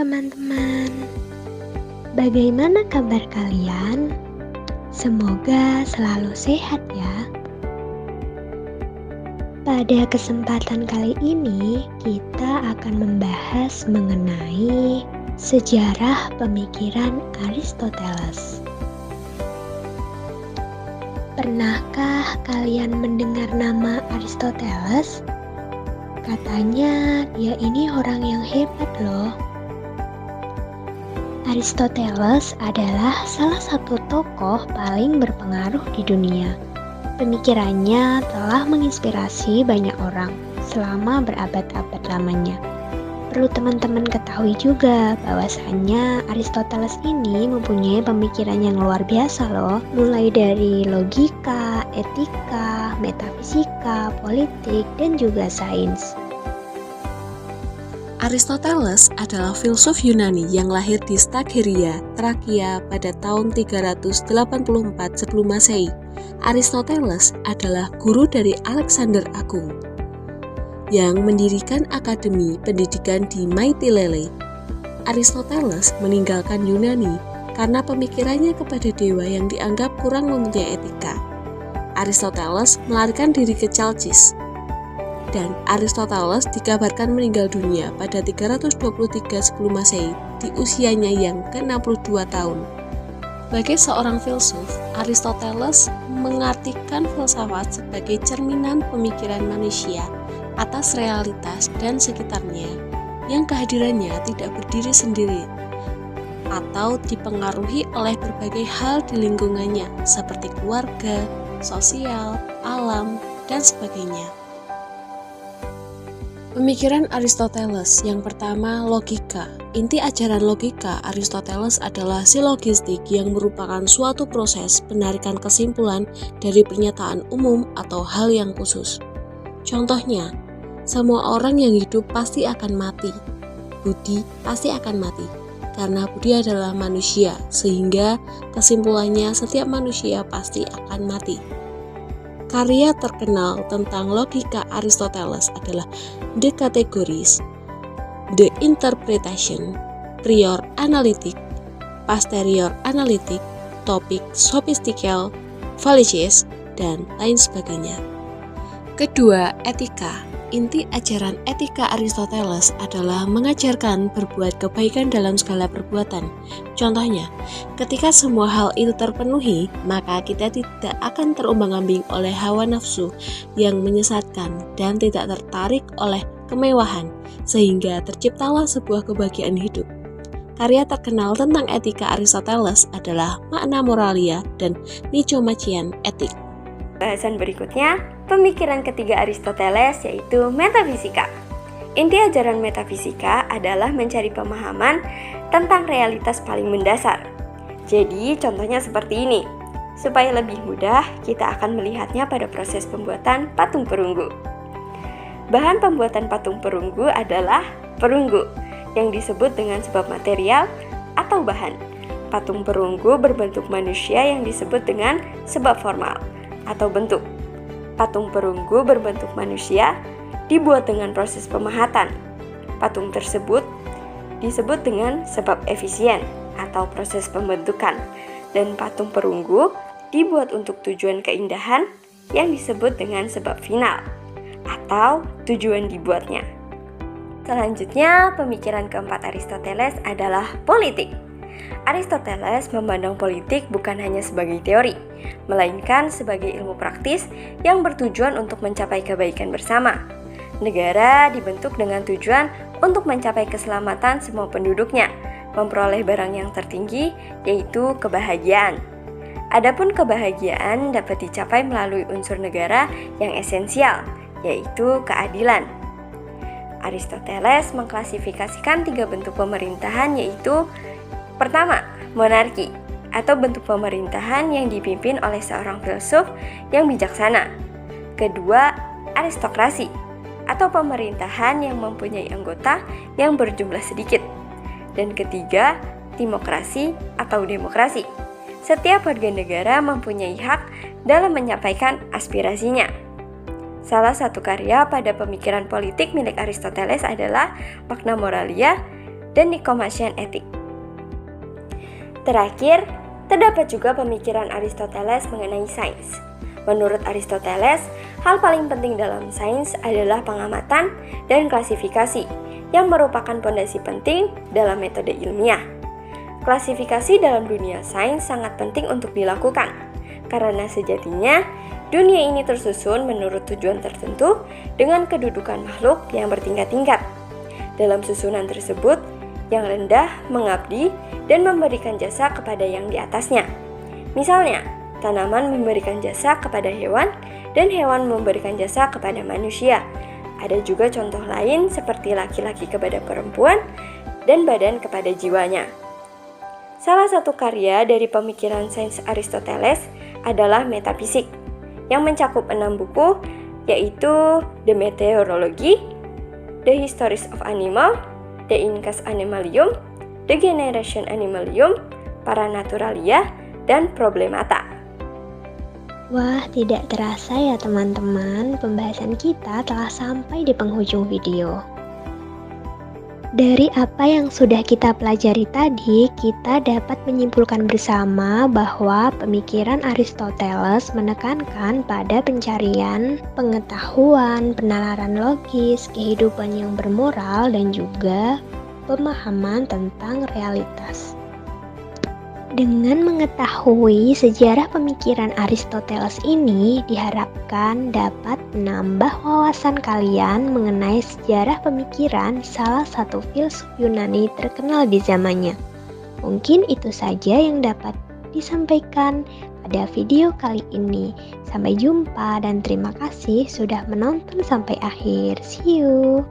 teman-teman, bagaimana kabar kalian? Semoga selalu sehat ya. Pada kesempatan kali ini, kita akan membahas mengenai sejarah pemikiran Aristoteles. Pernahkah kalian mendengar nama Aristoteles? Katanya dia ini orang yang hebat loh. Aristoteles adalah salah satu tokoh paling berpengaruh di dunia. Pemikirannya telah menginspirasi banyak orang selama berabad-abad lamanya. Perlu teman-teman ketahui juga bahwasannya Aristoteles ini mempunyai pemikiran yang luar biasa loh. Mulai dari logika, etika, metafisika, politik, dan juga sains. Aristoteles adalah filsuf Yunani yang lahir di Stagiria, Trakia pada tahun 384 sebelum Masehi. Aristoteles adalah guru dari Alexander Agung yang mendirikan akademi pendidikan di Mytilene. Aristoteles meninggalkan Yunani karena pemikirannya kepada dewa yang dianggap kurang mempunyai etika. Aristoteles melarikan diri ke Chalcis, dan Aristoteles dikabarkan meninggal dunia pada 323 sebelum Masehi di usianya yang ke-62 tahun. Sebagai seorang filsuf, Aristoteles mengartikan filsafat sebagai cerminan pemikiran manusia atas realitas dan sekitarnya yang kehadirannya tidak berdiri sendiri atau dipengaruhi oleh berbagai hal di lingkungannya seperti keluarga, sosial, alam, dan sebagainya. Pemikiran Aristoteles yang pertama, logika. Inti ajaran logika Aristoteles adalah silogistik yang merupakan suatu proses penarikan kesimpulan dari pernyataan umum atau hal yang khusus. Contohnya, semua orang yang hidup pasti akan mati. Budi pasti akan mati, karena Budi adalah manusia, sehingga kesimpulannya setiap manusia pasti akan mati. Karya terkenal tentang logika Aristoteles adalah The Categories, The Interpretation, Prior Analytic, Posterior Analytic, Topic Sophistical, Fallacies, dan lain sebagainya. Kedua, etika. Inti ajaran etika Aristoteles adalah mengajarkan berbuat kebaikan dalam segala perbuatan. Contohnya, ketika semua hal itu terpenuhi, maka kita tidak akan terombang-ambing oleh hawa nafsu yang menyesatkan dan tidak tertarik oleh kemewahan, sehingga terciptalah sebuah kebahagiaan hidup. Karya terkenal tentang etika Aristoteles adalah Magna Moralia dan Nicomachean Ethics. Bahasan berikutnya, pemikiran ketiga Aristoteles yaitu metafisika. Inti ajaran metafisika adalah mencari pemahaman tentang realitas paling mendasar. Jadi, contohnya seperti ini. Supaya lebih mudah, kita akan melihatnya pada proses pembuatan patung perunggu. Bahan pembuatan patung perunggu adalah perunggu, yang disebut dengan sebab material atau bahan. Patung perunggu berbentuk manusia yang disebut dengan sebab formal atau bentuk. Patung perunggu berbentuk manusia dibuat dengan proses pemahatan. Patung tersebut disebut dengan sebab efisien atau proses pembentukan, dan patung perunggu dibuat untuk tujuan keindahan yang disebut dengan sebab final atau tujuan dibuatnya. Selanjutnya, pemikiran keempat Aristoteles adalah politik. Aristoteles memandang politik bukan hanya sebagai teori, melainkan sebagai ilmu praktis yang bertujuan untuk mencapai kebaikan bersama. Negara dibentuk dengan tujuan untuk mencapai keselamatan semua penduduknya, memperoleh barang yang tertinggi, yaitu kebahagiaan. Adapun kebahagiaan dapat dicapai melalui unsur negara yang esensial, yaitu keadilan. Aristoteles mengklasifikasikan 3 bentuk pemerintahan, yaitu pertama, monarki atau bentuk pemerintahan yang dipimpin oleh seorang filsuf yang bijaksana. Kedua, aristokrasi atau pemerintahan yang mempunyai anggota yang berjumlah sedikit. Dan ketiga, timokrasi atau demokrasi. Setiap warga negara mempunyai hak dalam menyampaikan aspirasinya. Salah satu karya pada pemikiran politik milik Aristoteles adalah Magna Moralia dan Nicomachean Etik. Terakhir, terdapat juga pemikiran Aristoteles mengenai sains. Menurut Aristoteles, hal paling penting dalam sains adalah pengamatan dan klasifikasi yang merupakan pondasi penting dalam metode ilmiah. Klasifikasi dalam dunia sains sangat penting untuk dilakukan, karena sejatinya dunia ini tersusun menurut tujuan tertentu dengan kedudukan makhluk yang bertingkat-tingkat. Dalam susunan tersebut, yang rendah mengabdi dan memberikan jasa kepada yang di atasnya. Misalnya, tanaman memberikan jasa kepada hewan, dan hewan memberikan jasa kepada manusia. Ada juga contoh lain seperti laki-laki kepada perempuan, dan badan kepada jiwanya. Salah satu karya dari pemikiran sains Aristoteles adalah Metafisik, yang mencakup 6 buku, yaitu The Meteorology, The Histories of Animal, The Incas Animalium, The Generation Animalium, Paranaturalia, dan Problemata. Wah, tidak terasa ya teman-teman, pembahasan kita telah sampai di penghujung video. Dari apa yang sudah kita pelajari tadi, kita dapat menyimpulkan bersama bahwa pemikiran Aristoteles menekankan pada pencarian pengetahuan, penalaran logis, kehidupan yang bermoral, dan juga pemahaman tentang realitas. Dengan mengetahui sejarah pemikiran Aristoteles ini, diharapkan dapat menambah wawasan kalian mengenai sejarah pemikiran salah satu filsuf Yunani terkenal di zamannya. Mungkin itu saja yang dapat disampaikan pada video kali ini. Sampai jumpa dan terima kasih sudah menonton sampai akhir. See you!